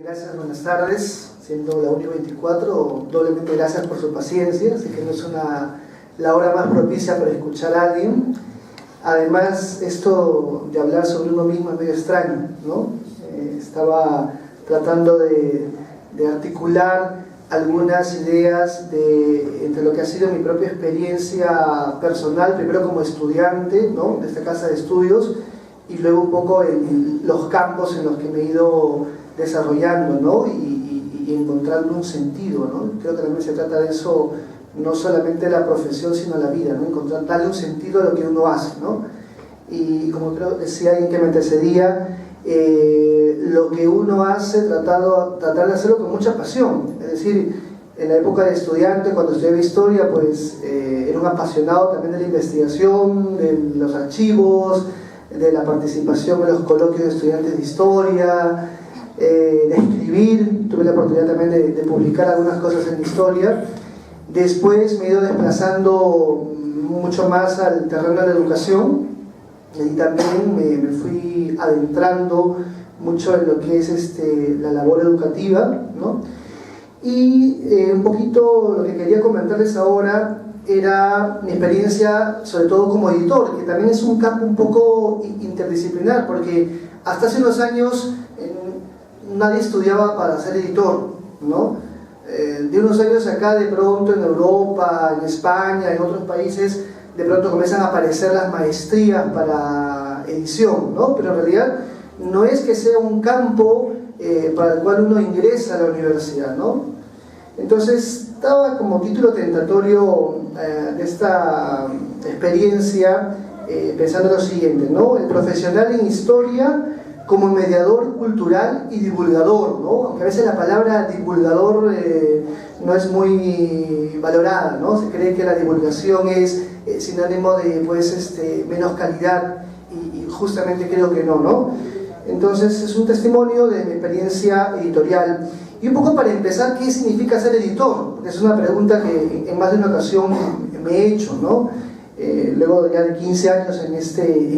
Gracias, buenas tardes. Siendo la 1:24, doblemente gracias por su paciencia, así que no es la hora más propicia para escuchar a alguien. Además, esto de hablar sobre uno mismo es medio extraño, ¿no? Estaba tratando de articular algunas ideas entre lo que ha sido mi propia experiencia personal, primero como estudiante, ¿no?, de esta casa de estudios, y luego un poco en los campos en los que me he ido desarrollando, ¿no?, y encontrando un sentido, ¿no? Creo que también se trata de eso, no solamente la profesión, sino la vida, ¿no? Darle un sentido a lo que uno hace, ¿no? Y como creo decía alguien que me antecedía, lo que uno hace, tratar de hacerlo con mucha pasión. Es decir, en la época de estudiante, cuando estudiaba historia, pues era un apasionado también de la investigación, de los archivos, de la participación en los coloquios de estudiantes de historia, de escribir. Tuve la oportunidad también de publicar algunas cosas en historia. Después me he ido desplazando mucho más al terreno de la educación, y también me fui adentrando mucho en lo que es la labor educativa, ¿no? Y un poquito lo que quería comentarles ahora era mi experiencia, sobre todo como editor, que también es un campo un poco interdisciplinar, porque hasta hace unos años nadie estudiaba para ser editor, ¿no? De unos años acá, de pronto en Europa, en España, en otros países, de pronto comienzan a aparecer las maestrías para edición, ¿no? Pero en realidad no es que sea un campo para el cual uno ingresa a la universidad, ¿no? Entonces estaba como título tentatorio de esta experiencia pensando lo siguiente, ¿no? El profesional en historia como mediador cultural y divulgador, ¿no? Aunque a veces la palabra divulgador no es muy valorada, ¿no? Se cree que la divulgación es sinónimo de menos calidad, y justamente creo que no, ¿no? Entonces es un testimonio de mi experiencia editorial. Y un poco para empezar, ¿qué significa ser editor? Porque es una pregunta que en más de una ocasión me he hecho, ¿no? Luego ya de 15 años en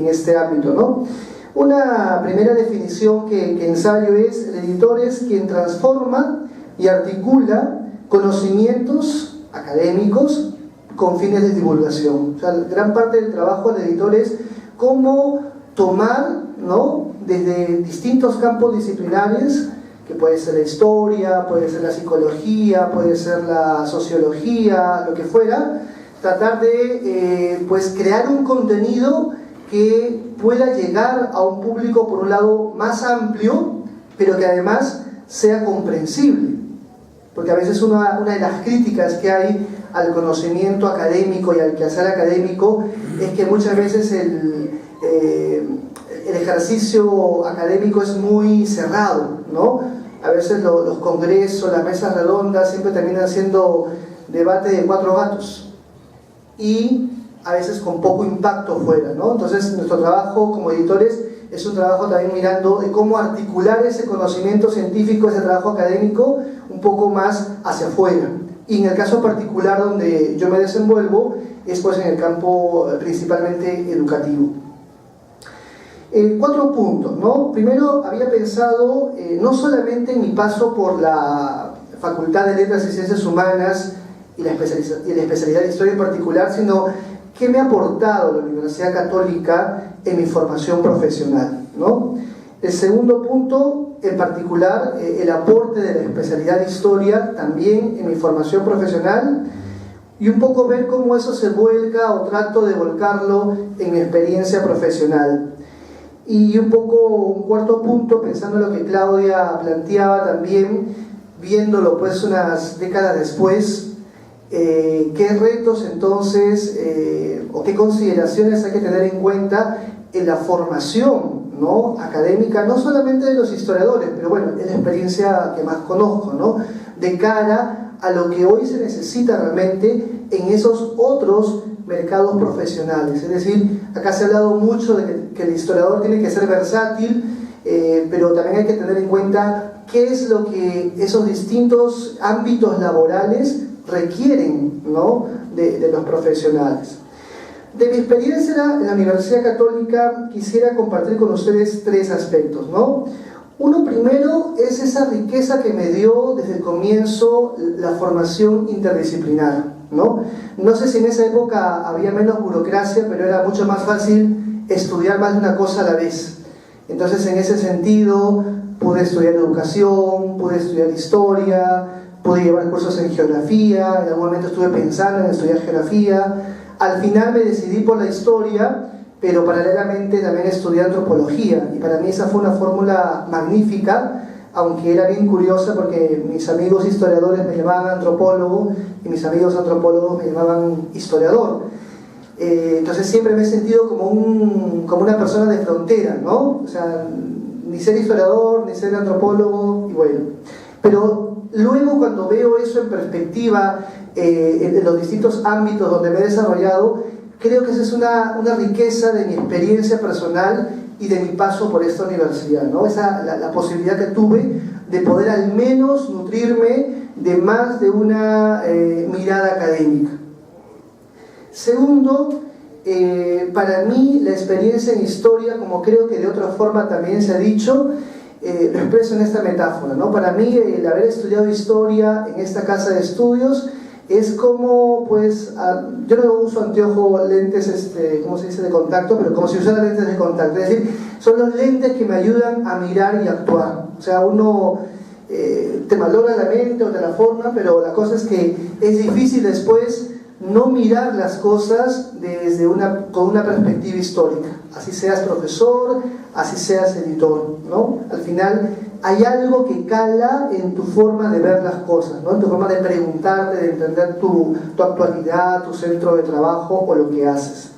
este ámbito, ¿no? Una primera definición que ensayo es: el editor es quien transforma y articula conocimientos académicos con fines de divulgación. O sea, gran parte del trabajo del editor es cómo tomar, ¿no?, desde distintos campos disciplinares, que puede ser la historia, puede ser la psicología, puede ser la sociología, lo que fuera, tratar de crear un contenido que pueda llegar a un público, por un lado, más amplio, pero que además sea comprensible. Porque a veces una de las críticas que hay al conocimiento académico y al quehacer académico es que muchas veces el ejercicio académico es muy cerrado, ¿no? A veces los congresos, las mesas redondas siempre terminan siendo debate de 4 gatos, y a veces con poco impacto fuera, ¿no? Entonces nuestro trabajo como editores es un trabajo también mirando de cómo articular ese conocimiento científico, ese trabajo académico, un poco más hacia afuera. Y en el caso particular donde yo me desenvuelvo es pues en el campo principalmente educativo. 4 puntos, ¿no? Primero, había pensado no solamente en mi paso por la Facultad de Letras y Ciencias Humanas y la especialidad de Historia en particular, sino qué me ha aportado la Universidad Católica en mi formación profesional, ¿no? El segundo punto, en particular, el aporte de la especialidad de Historia también en mi formación profesional, y un poco ver cómo eso se vuelca, o trato de volcarlo, en mi experiencia profesional. Y un poco un cuarto punto, pensando en lo que Claudia planteaba también, viéndolo pues unas décadas después, qué retos entonces o qué consideraciones hay que tener en cuenta en la formación, ¿no?, académica, no solamente de los historiadores, pero bueno, es la experiencia que más conozco, ¿no?, de cara a lo que hoy se necesita realmente en esos otros mercados profesionales. Es decir, acá se ha hablado mucho de que el historiador tiene que ser versátil, pero también hay que tener en cuenta qué es lo que esos distintos ámbitos laborales requieren, ¿no?, de los profesionales. De mi experiencia en la Universidad Católica quisiera compartir con ustedes 3 aspectos, ¿no? Uno primero es esa riqueza que me dio desde el comienzo la formación interdisciplinar, ¿no? No sé si en esa época había menos burocracia, pero era mucho más fácil estudiar más de una cosa a la vez. Entonces, en ese sentido, pude estudiar educación, pude estudiar historia, pude llevar cursos en geografía, en algún momento estuve pensando en estudiar geografía. Al final me decidí por la historia, pero paralelamente también estudié antropología, y para mí esa fue una fórmula magnífica, aunque era bien curiosa porque mis amigos historiadores me llamaban antropólogo y mis amigos antropólogos me llamaban historiador. Entonces siempre me he sentido como una persona de frontera, ¿no? O sea, ni ser historiador, ni ser antropólogo, y bueno. Pero luego, cuando veo eso en perspectiva, en los distintos ámbitos donde me he desarrollado, creo que esa es una riqueza de mi experiencia personal y de mi paso por esta universidad, ¿no? La posibilidad que tuve de poder al menos nutrirme de más de una mirada académica. Segundo, para mí la experiencia en historia, como creo que de otra forma también se ha dicho, lo expreso en esta metáfora, ¿no? Para mí el haber estudiado historia en esta casa de estudios es como, pues, yo no uso anteojos, lentes, ¿cómo se dice?, de contacto, pero como si usara lentes de contacto. Es decir, son los lentes que me ayudan a mirar y actuar. O sea, uno te malogra la mente o te la forma, pero la cosa es que es difícil después no mirar las cosas con una perspectiva histórica. Así seas profesor, así seas editor, ¿no? Al final hay algo que cala en tu forma de ver las cosas, ¿no? En tu forma de preguntarte, de entender tu actualidad, tu centro de trabajo o lo que haces.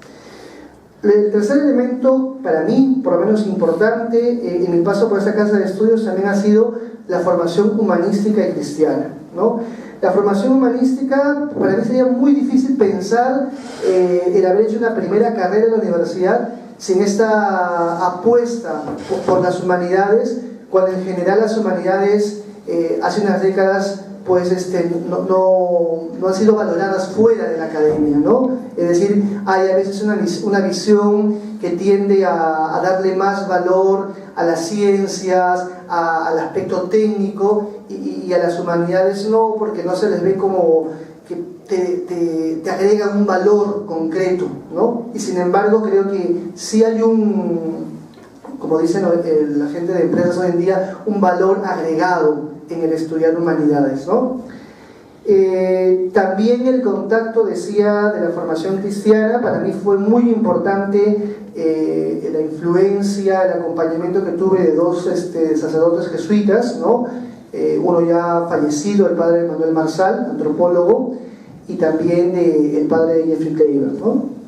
El tercer elemento, para mí, por lo menos importante, en mi paso por esta casa de estudios también ha sido la formación humanística y cristiana, ¿no? La formación humanística, para mí sería muy difícil pensar el haber hecho una primera carrera en la universidad sin esta apuesta por las humanidades, cuando en general las humanidades hace unas décadas pues no han sido valoradas fuera de la academia, ¿no? Es decir, hay a veces una visión que tiende a darle más valor a las ciencias, al aspecto técnico, y a las humanidades no, porque no se les ve como que te agregan un valor concreto, ¿no? Y sin embargo creo que sí hay como dicen la gente de empresas hoy en día, un valor agregado en el estudiar humanidades, ¿no? También el contacto, decía, de la formación cristiana, para mí fue muy importante la influencia, el acompañamiento que tuve de dos sacerdotes jesuitas, ¿no? Uno ya fallecido, el padre Manuel Marsal, antropólogo, y también el padre Jeffrey Kleiber, ¿no?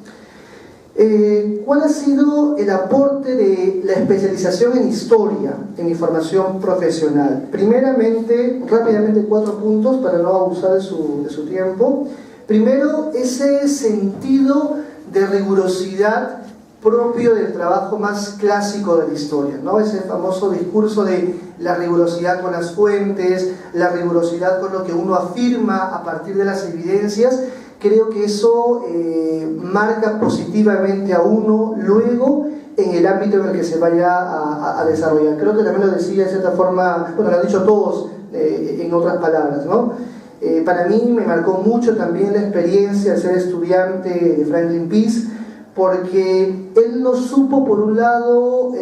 ¿Cuál ha sido el aporte de la especialización en historia en mi formación profesional? Primeramente, rápidamente 4 puntos para no abusar de su tiempo. Primero, ese sentido de rigurosidad propio del trabajo más clásico de la historia, ¿no? Ese famoso discurso de la rigurosidad con las fuentes, la rigurosidad con lo que uno afirma a partir de las evidencias. Creo que eso marca positivamente a uno luego en el ámbito en el que se vaya a desarrollar. Creo que también lo decía de cierta forma, bueno, lo han dicho todos en otras palabras, ¿no? Para mí me marcó mucho también la experiencia de ser estudiante de Franklin Peace, porque él nos supo, por un lado,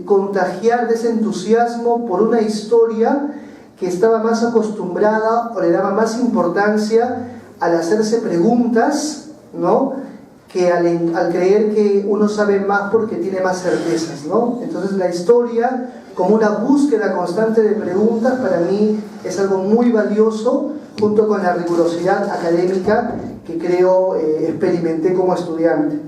contagiar de ese entusiasmo por una historia que estaba más acostumbrada o le daba más importancia al hacerse preguntas, ¿no?, que al creer que uno sabe más porque tiene más certezas, ¿no? Entonces la historia, como una búsqueda constante de preguntas, para mí es algo muy valioso, junto con la rigurosidad académica que creo experimenté como estudiante.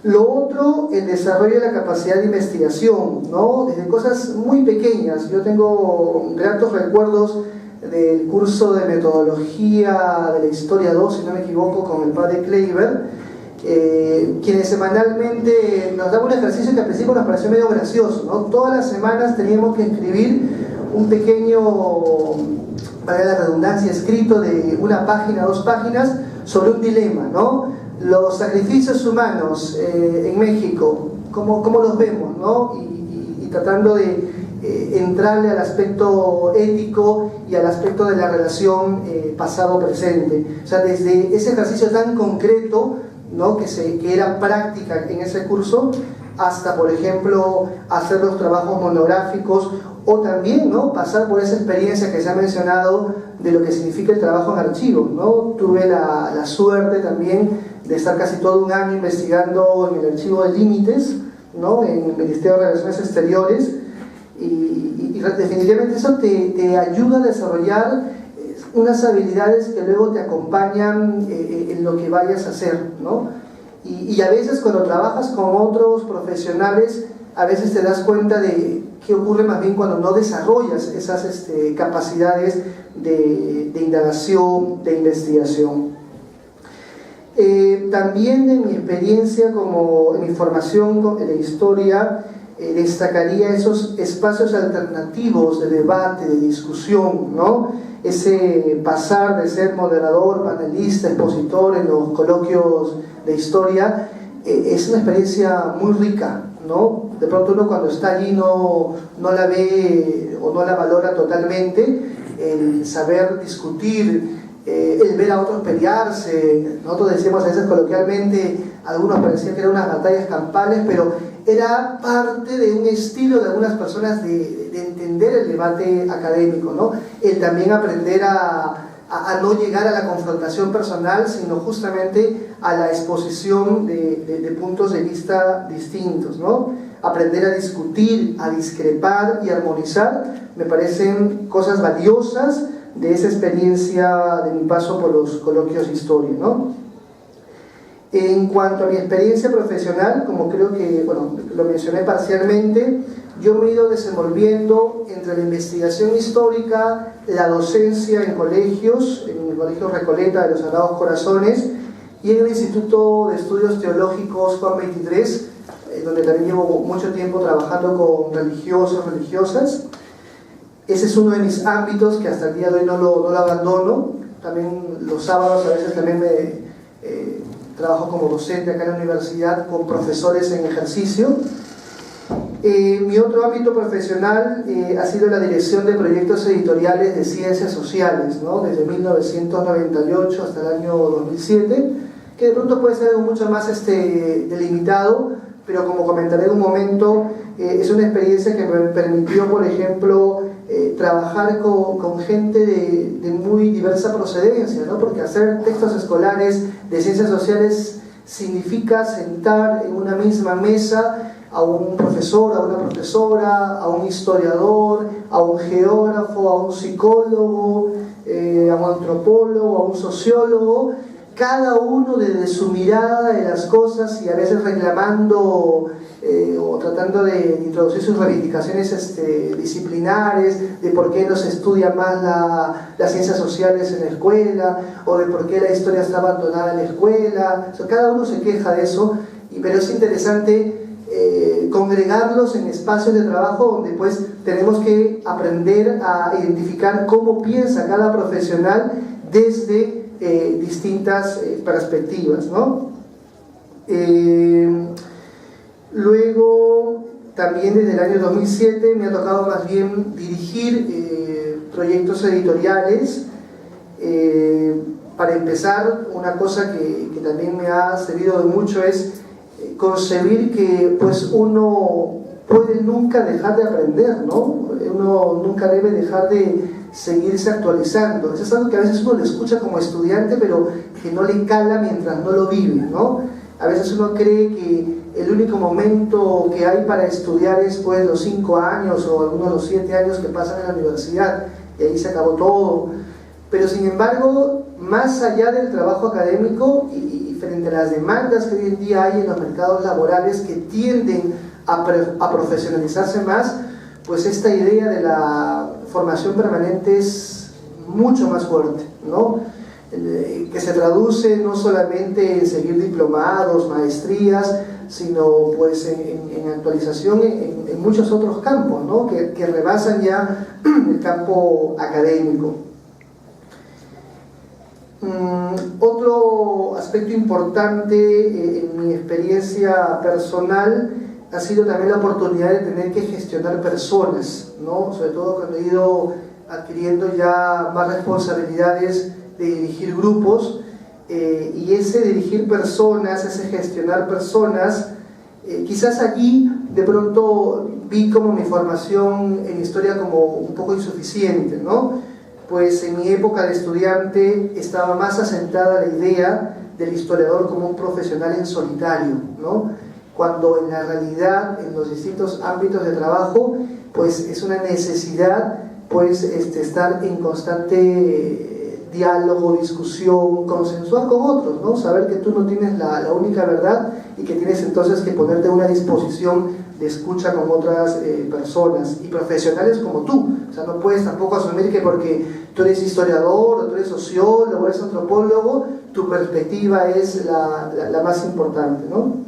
Lo otro, el desarrollo de la capacidad de investigación, ¿no? Desde cosas muy pequeñas. Yo tengo gratos recuerdos del curso de metodología de la historia 2, si no me equivoco, con el padre Kleiber, quienes semanalmente nos daba un ejercicio que al principio nos pareció medio gracioso, ¿no? Todas las semanas teníamos que escribir un pequeño, para la redundancia, escrito de 1 página, 2 páginas, sobre un dilema, ¿no? Los sacrificios humanos en México, ¿cómo los vemos, ¿no? Y tratando de entrarle al aspecto ético y al aspecto de la relación pasado-presente. O sea, desde ese ejercicio tan concreto, ¿no?, que era práctica en ese curso, hasta, por ejemplo, hacer los trabajos monográficos, o también, ¿no?, pasar por esa experiencia que se ha mencionado de lo que significa el trabajo en archivo, ¿no? Tuve la suerte también de estar casi todo un año investigando en el archivo de límites, ¿no?, en el Ministerio de Relaciones Exteriores, y definitivamente eso te ayuda a desarrollar unas habilidades que luego te acompañan en lo que vayas a hacer, ¿no? Y a veces cuando trabajas con otros profesionales, a veces te das cuenta de qué ocurre más bien cuando no desarrollas esas capacidades de indagación, de investigación. También en mi experiencia, en mi formación de historia, destacaría esos espacios alternativos de debate, de discusión, ¿no? Ese pasar de ser moderador, panelista, expositor en los coloquios de historia, es una experiencia muy rica, ¿no? De pronto uno cuando está allí no la ve o no la valora totalmente. El saber discutir, el ver a otros pelearse, nosotros decíamos a veces coloquialmente, algunos parecían que eran unas batallas campales, pero era parte de un estilo de algunas personas de entender el debate académico, ¿no? El también aprender a no llegar a la confrontación personal, sino justamente a la exposición de puntos de vista distintos, ¿no? Aprender a discutir, a discrepar y armonizar, me parecen cosas valiosas de esa experiencia de mi paso por los coloquios de historia, ¿no? En cuanto a mi experiencia profesional, como creo que, bueno, lo mencioné parcialmente, yo me he ido desenvolviendo entre la investigación histórica, la docencia en colegios, en el Colegio Recoleta de los Sagrados Corazones y en el Instituto de Estudios Teológicos Juan 23, donde también llevo mucho tiempo trabajando con religiosos, religiosas. Ese es uno de mis ámbitos que hasta el día de hoy no lo abandono. También los sábados a veces también trabajo como docente acá en la universidad con profesores en ejercicio. Mi otro ámbito profesional ha sido la dirección de proyectos editoriales de ciencias sociales, ¿no? Desde 1998 hasta el año 2007, que de pronto puede ser algo mucho más delimitado, pero como comentaré en un momento, es una experiencia que me permitió, por ejemplo, trabajar con gente de muy diversa procedencia, ¿no? Porque hacer textos escolares de ciencias sociales significa sentar en una misma mesa a un profesor, a una profesora, a un historiador, a un geógrafo, a un psicólogo, a un antropólogo, a un sociólogo, cada uno desde su mirada de las cosas y a veces reclamando o tratando de introducir sus reivindicaciones disciplinares, de por qué no se estudia más las ciencias sociales en la escuela, o de por qué la historia está abandonada en la escuela. O sea, cada uno se queja de eso, pero es interesante congregarlos en espacios de trabajo donde pues tenemos que aprender a identificar cómo piensa cada profesional desde distintas perspectivas, ¿no? Luego, también desde el año 2007 me ha tocado más bien dirigir proyectos editoriales. Para empezar, una cosa que también me ha servido de mucho es concebir que pues uno puede nunca dejar de aprender, ¿no? Uno nunca debe dejar de seguirse actualizando. Eso es algo que a veces uno lo escucha como estudiante, pero que no le cala mientras no lo vive, ¿no? A veces uno cree que el único momento que hay para estudiar es pues los 5 años o algunos los 7 años que pasan en la universidad y ahí se acabó todo. Pero sin embargo, más allá del trabajo académico y frente a las demandas que hoy en día hay en los mercados laborales que tienden a profesionalizarse más, pues esta idea de la formación permanente es mucho más fuerte, ¿no? Que se traduce no solamente en seguir diplomados, maestrías, sino pues en actualización en muchos otros campos, ¿no? que rebasan ya el campo académico. Otro aspecto importante en mi experiencia personal ha sido también la oportunidad de tener que gestionar personas, ¿no? Sobre todo cuando he ido adquiriendo ya más responsabilidades de dirigir grupos, y ese dirigir personas, ese gestionar personas, quizás allí de pronto vi como mi formación en historia como un poco insuficiente, ¿no? Pues en mi época de estudiante estaba más asentada la idea del historiador como un profesional en solitario, ¿no? Cuando en la realidad, en los distintos ámbitos de trabajo, pues es una necesidad pues estar en constante diálogo, discusión, consensuar con otros, ¿no? Saber que tú no tienes la única verdad y que tienes entonces que ponerte a una disposición de escucha con otras personas y profesionales como tú. O sea, no puedes tampoco asumir que porque tú eres historiador, o tú eres sociólogo, o eres antropólogo, tu perspectiva es la más importante, ¿no?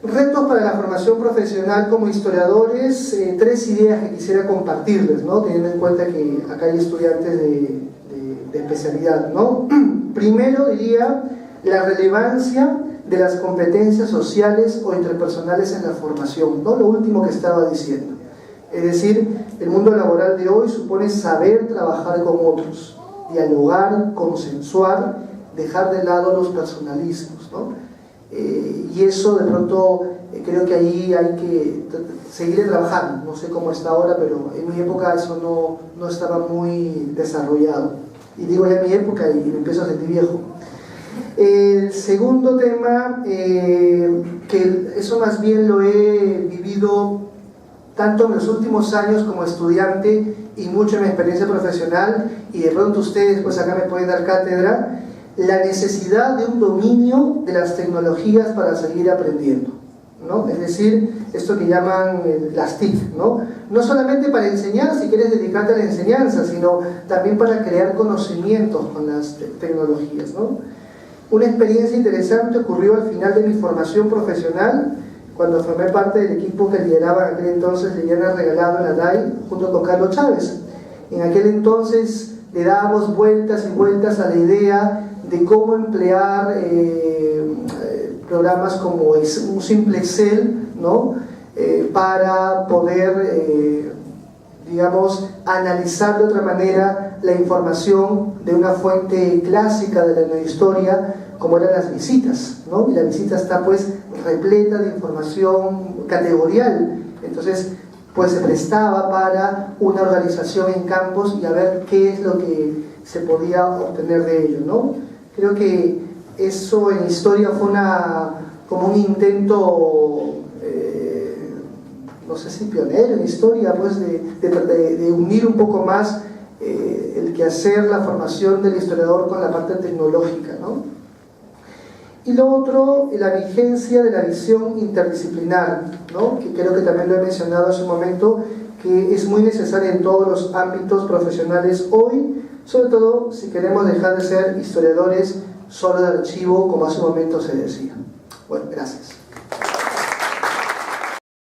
Retos para la formación profesional como historiadores, 3 ideas que quisiera compartirles, ¿no? Teniendo en cuenta que acá hay estudiantes de especialidad, ¿no? Primero diría la relevancia de las competencias sociales o interpersonales en la formación, ¿no? Lo último que estaba diciendo. Es decir, el mundo laboral de hoy supone saber trabajar con otros, dialogar, consensuar, dejar de lado los personalismos, ¿no? Y eso de pronto creo que ahí hay que seguir trabajando. No sé cómo está ahora, pero en mi época eso no estaba muy desarrollado. Y digo ya mi época y me empiezo a sentir viejo. El segundo tema, que eso más bien lo he vivido tanto en los últimos años como estudiante y mucho en mi experiencia profesional, y de pronto ustedes pues acá me pueden dar cátedra, la necesidad de un dominio de las tecnologías para seguir aprendiendo, ¿no? Es decir, esto que llaman las TIC, ¿no? No solamente para enseñar, si quieres dedicarte a la enseñanza, sino también para crear conocimientos con las tecnologías, ¿no? Una experiencia interesante ocurrió al final de mi formación profesional, cuando formé parte del equipo que lideraba en aquel entonces Liliana Regalado en la DAI, junto con Carlos Chávez. En aquel entonces le dábamos vueltas y vueltas a la idea de cómo emplear programas como un simple Excel, ¿no? Para poder, digamos, analizar de otra manera la información de una fuente clásica de la neohistoria, como eran las visitas, ¿no? Y la visita está pues repleta de información categorial, entonces pues se prestaba para una organización en campos y a ver qué es lo que se podía obtener de ello, ¿no? Creo que eso en historia fue como un intento, no sé si pionero en historia, pues de unir un poco más el quehacer, la formación del historiador con la parte tecnológica, ¿no? Y lo otro, la vigencia de la visión interdisciplinar, ¿no? Que creo que también lo he mencionado hace un momento, que es muy necesaria en todos los ámbitos profesionales hoy, sobre todo si queremos dejar de ser historiadores solo de archivo, como hace un momento se decía. Bueno, gracias.